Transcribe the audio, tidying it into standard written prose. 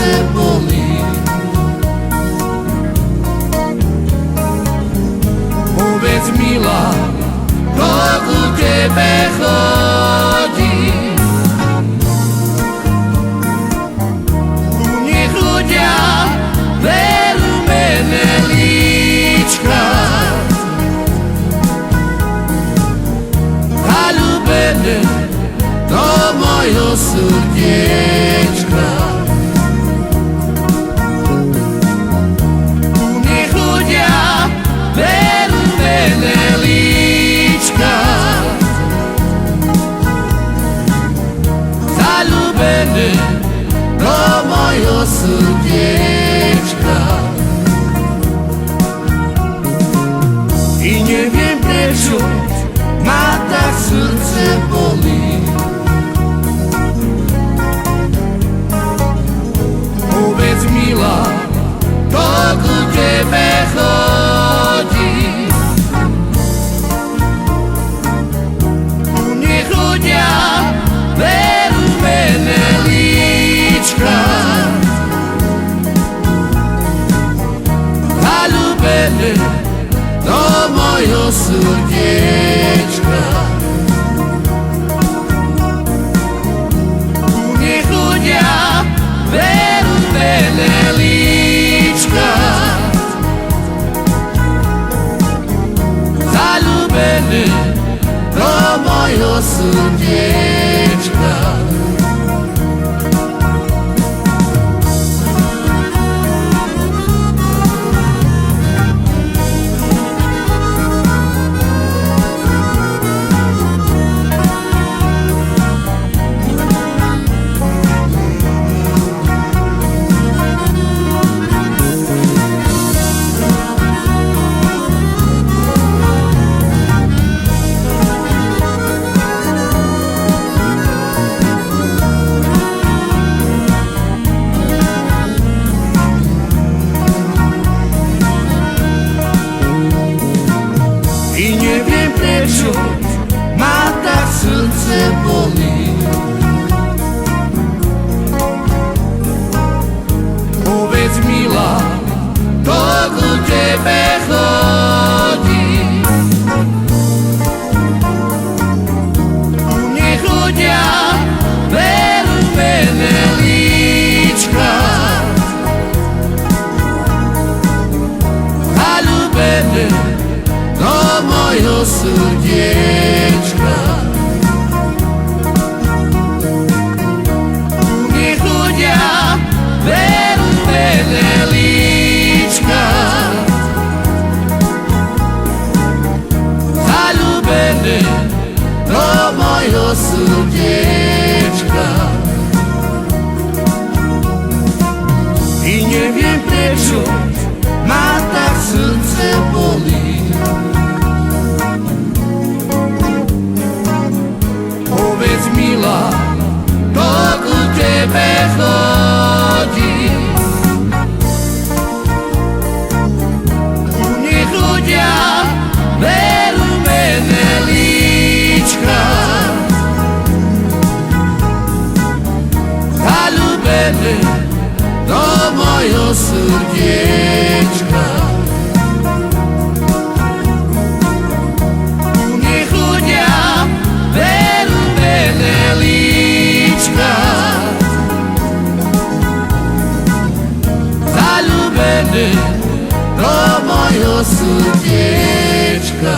серце болить. Powiedz mila, kogo ciebie chodzi. U nich ludzie veru mene lička. Zaljubene do mojho srdiečka. U nich ludzie veru mene lička. Zaljubene do mojho srdiečka. I nie wiem prečo ma tak srdce bolí. Povedz mila, koľko tebe chodí. U nich ľudia veru mene líčka. Zaľúbené do mojho srdiečka. U nich ľudia veru mene líčka. Zaľúbené do mojho srdiečka. I nie wiem prečo ma tak srdce bolí. Povedz mila, koľko tebe chodí. U nich ľudia veru mene líčka. Zaľúbené do mojho srdiečka. U nich ľudia veru mene líčka. Zaľúbené do mojho srdiečka. I neviem prečo ma tak srdce bolí. Povedz mila, koľko tebe chodí. U nich ľudia veru mene líčka. Zaľúbené do mojho srdiečka. U nich ľudia veru mene líčka. Zaľúbené do mojho srdiečka.